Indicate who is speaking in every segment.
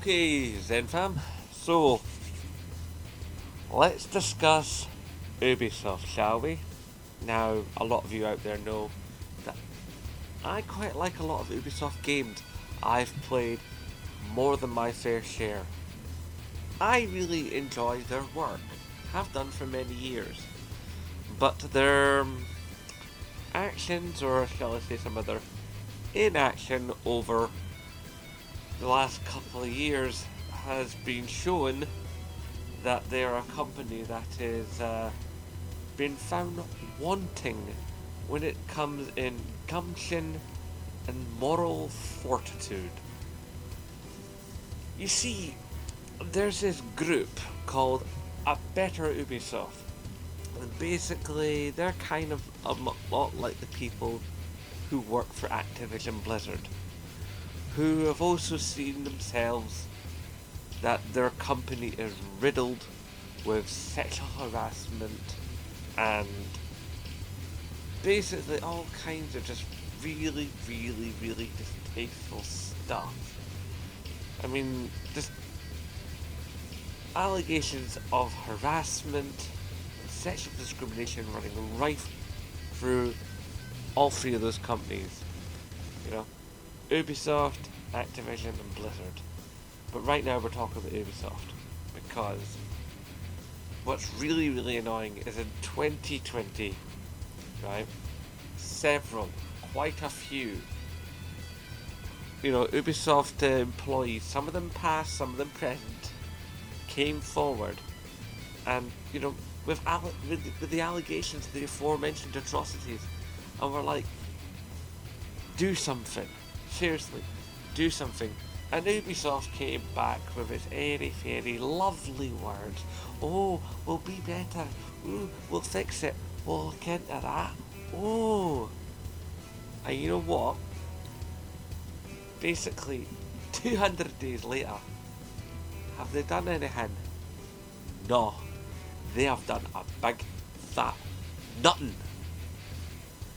Speaker 1: Okay, Zenfam. So, let's discuss Ubisoft, shall we? Now, a lot of you out there know that I quite like a lot of Ubisoft games. I've played more than my fair share. I really enjoy their work, have done for many years. But their actions, or shall I say some of their inaction over the last couple of years, has been shown that they're a company that is been found wanting when it comes in gumption and moral fortitude. You see, there's this group called a Better Ubisoft. And basically, they're kind of a lot like the people who work for Activision Blizzard, who have also seen themselves that their company is riddled with sexual harassment and basically all kinds of just really distasteful stuff. I mean, just allegations of harassment and sexual discrimination running rife through all three of those companies. You know, Ubisoft, Activision, and Blizzard. But right now we're talking about Ubisoft because what's really annoying is in 2020, right? Quite a few, Ubisoft employees, some of them past, some of them present, came forward, and with the allegations of the aforementioned atrocities, and were like, do something, seriously, do something. And Ubisoft came back with its airy-fairy lovely words. Oh, we'll be better. Ooh, we'll fix it. We'll look into that. Oh. And you know what? Basically, 200 days later, have they done anything? No. They have done a big, fat nothing.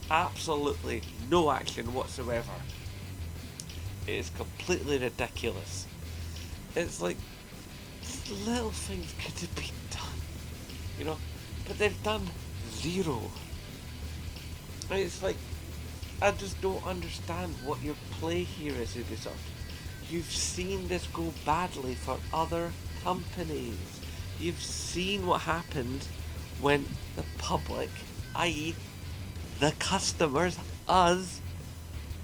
Speaker 1: Absolutely no action whatsoever. It is completely ridiculous. It's like, little things could have been done, but they've done zero. And it's like, I just don't understand what your play here is, Ubisoft. You've seen this go badly for other companies. You've seen what happened when the public, i.e. the customers, us,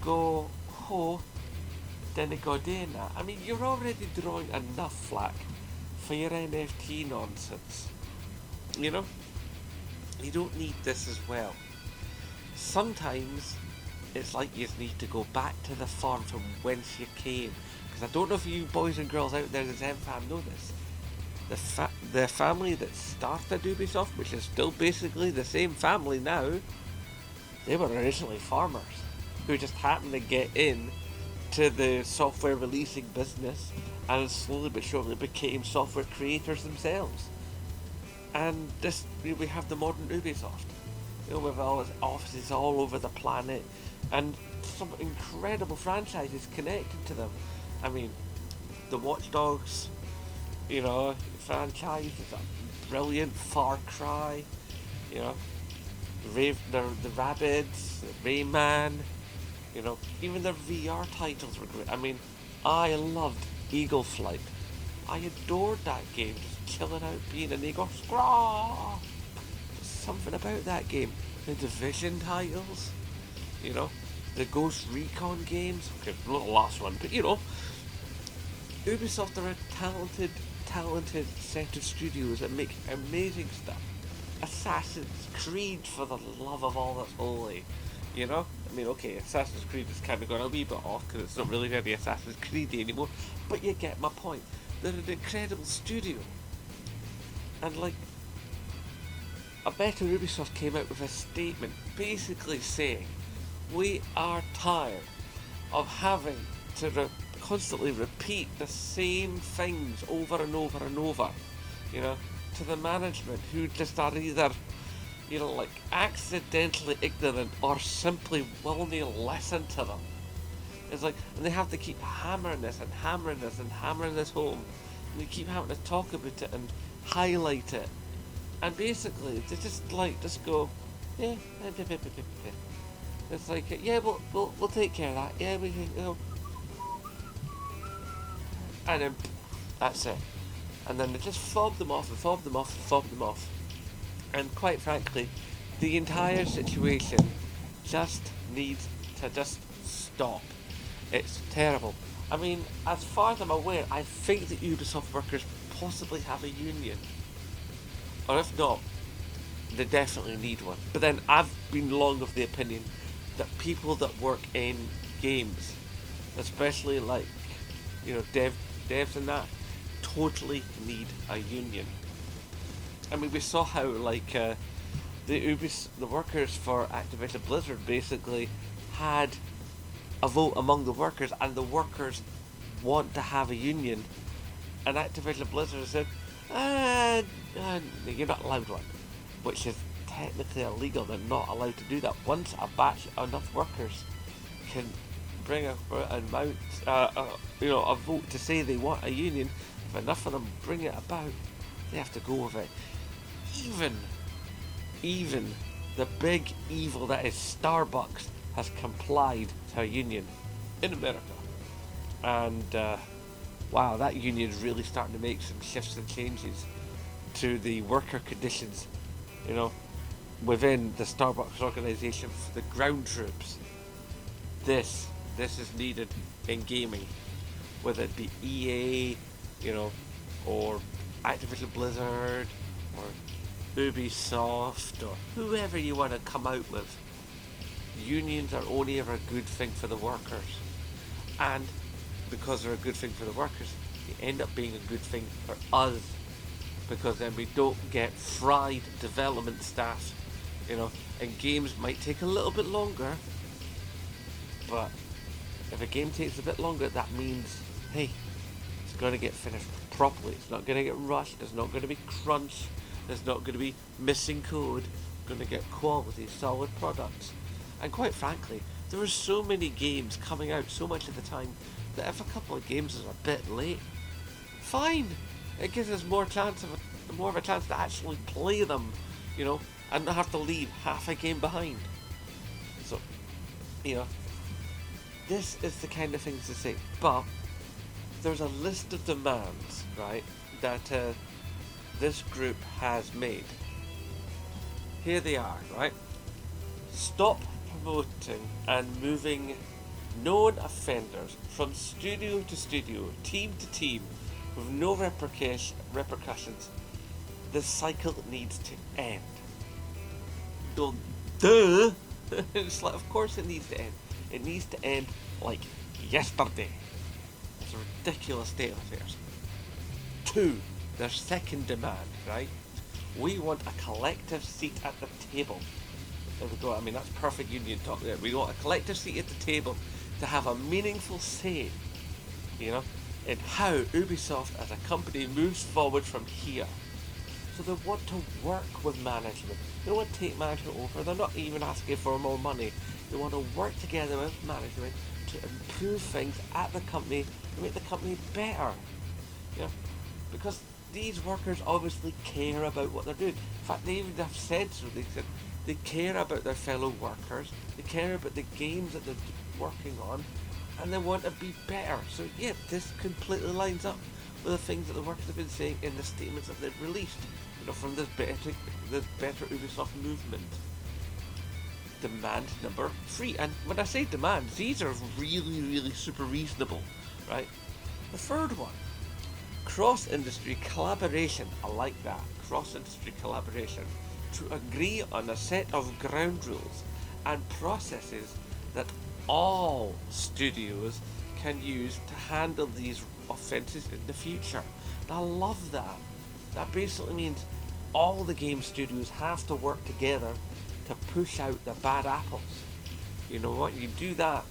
Speaker 1: go, oh, then it got in that. I mean, you're already drawing enough flack for your NFT nonsense. You don't need this as well. Sometimes it's like you need to go back to the farm from whence you came. Because I don't know if you boys and girls out there in Zenfam know this. The family that started Ubisoft, which is still basically the same family now, they were originally farmers who just happened to get in to the software releasing business and slowly but surely became software creators themselves. And this, we have the modern Ubisoft, with all its offices all over the planet and some incredible franchises connected to them. I mean, the Watch Dogs, franchise is a brilliant. Far Cry, the Rabbids, Rayman, even their VR titles were great. I mean, I loved Eagle Flight. I adored that game, just chilling out being an eagle. Scraw! There's something about that game. The Division titles, the Ghost Recon games. Okay, not the last one, but Ubisoft are a talented set of studios that make amazing stuff. Assassin's Creed, for the love of all that's holy. I mean, okay, Assassin's Creed is kind of gone a wee bit off because it's not really very Assassin's Creed anymore, but you get my point. They're an incredible studio. And a Better Ubisoft came out with a statement basically saying, we are tired of having to constantly repeat the same things over and over and over, to the management who just are either accidentally ignorant or simply will not listen to them. It's like, and they have to keep hammering this and hammering this and hammering this home, and they keep having to talk about it and highlight it, and basically they just go, yeah, it's like, yeah, we'll take care of that, yeah, we can, and then that's it, and then they just fob them off and fob them off and fob them off, and quite frankly, the entire situation just needs to just stop. It's terrible. I mean, as far as I'm aware, I think the Ubisoft workers possibly have a union. Or if not, they definitely need one. But then I've been long of the opinion that people that work in games, especially like, devs and that, totally need a union. I mean, we saw how the workers for Activision Blizzard basically had a vote among the workers, and the workers want to have a union, and Activision Blizzard said, you're not allowed one, which is technically illegal. They're not allowed to do that. Once a batch enough workers can bring a vote to say they want a union, if enough of them bring it about, they have to go with it. Even the big evil that is Starbucks has complied to a union in America. And wow, that union is really starting to make some shifts and changes to the worker conditions, within the Starbucks organisation for the ground troops. This is needed in gaming, whether it be EA, or Activision Blizzard, or Ubisoft, or whoever you want to come out with. Unions are only ever a good thing for the workers, and because they're a good thing for the workers, they end up being a good thing for us, because then we don't get fried development staff, and games might take a little bit longer, but if a game takes a bit longer, that means, hey, it's going to get finished properly. It's not going to get rushed. There's not going to be crunch. There's not going to be missing code. It's going to get quality, solid products. And quite frankly, there are so many games coming out so much of the time that if a couple of games is a bit late, fine. It gives us more of a chance to actually play them, and not have to leave half a game behind. So, this is the kind of things to say. But there's a list of demands, right, that this group has made. Here they are, right? Stop promoting and moving known offenders from studio to studio, team to team, with no repercussions. This cycle needs to end. Well, duh! It's like, of course it needs to end. It needs to end like yesterday. It's a ridiculous state of affairs. 2, their second demand, right? We want a collective seat at the table. There we go. I mean, that's perfect union talk there. We want a collective seat at the table to have a meaningful say, in how Ubisoft as a company moves forward from here. So they want to work with management. They don't want to take management over. They're not even asking for more money. They want to work together with management to improve things at the company, to make the company better. Because these workers obviously care about what they're doing. In fact, they even have said so. They said they care about their fellow workers. They care about the games that they're working on, and they want to be better. So yeah, this completely lines up with the things that the workers have been saying in the statements that they've released, from this Better Ubisoft movement. Demand number 3, and when I say demands, these are really, really super reasonable, right? The third one, cross-industry collaboration. I like that, cross-industry collaboration, to agree on a set of ground rules and processes that all studios can use to handle these offences in the future. And I love that. That basically means all the game studios have to work together to push out the bad apples. You know what? You do that,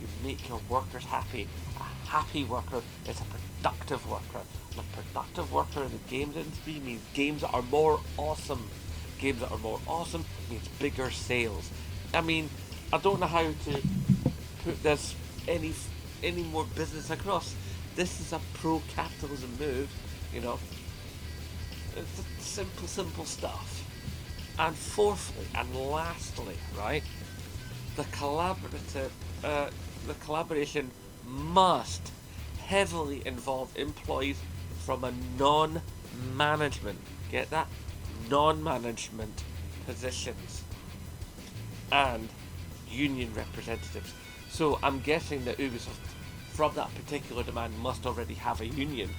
Speaker 1: you make your workers happy. A happy worker is a productive worker. And a productive worker in the games industry means games that are more awesome. Games that are more awesome means bigger sales. I mean, I don't know how to put this any more business across. This is a pro-capitalism move, you know. It's simple stuff. And fourthly and lastly, right, the collaboration must heavily involve employees from a non-management, get that, non-management positions, and union representatives. So I'm guessing that Ubisoft, from that particular demand, must already have a union,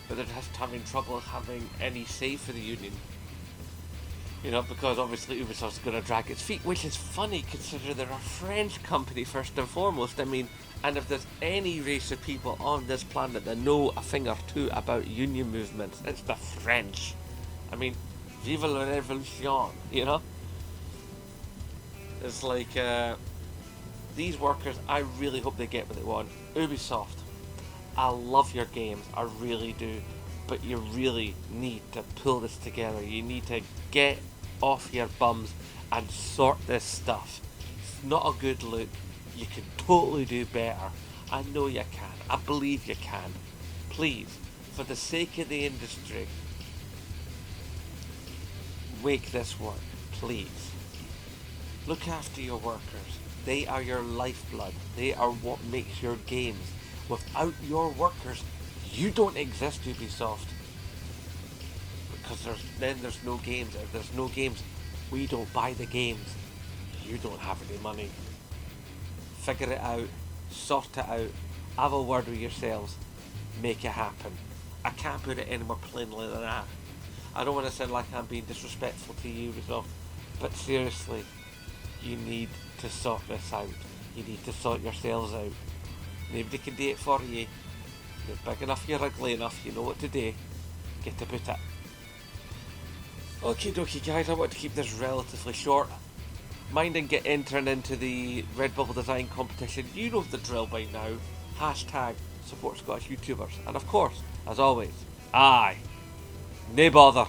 Speaker 1: but they're just having trouble having any say for the union. You know, because obviously Ubisoft's going to drag its feet, which is funny considering they're a French company first and foremost. I mean, and if there's any race of people on this planet that know a thing or two about union movements, it's the French. I mean, vive la révolution, you know? It's like, these workers, I really hope they get what they want. Ubisoft, I love your games, I really do. But you really need to pull this together. You need to get off your bums and sort this stuff. It's not a good look. You can totally do better. I know you can. I believe you can. Please, for the sake of the industry, make this work. Please. Look after your workers. They are your lifeblood. They are what makes your games. Without your workers, you don't exist, Ubisoft. Because there's no games. If there's no games, we don't buy the games. You don't have any money. Figure it out. Sort it out. Have a word with yourselves. Make it happen. I can't put it any more plainly than that. I don't want to sound like I'm being disrespectful to you, Ubisoft, but seriously, you need to sort this out. You need to sort yourselves out. Nobody can do it for you. You're big enough, you're ugly enough, you know what to do. Get to boot it. Okie dokie guys, I want to keep this relatively short. Minding get entering into the Red Bubble Design Competition, you know the drill by now. Hashtag support Scottish YouTubers. And of course, as always, aye, nae bother.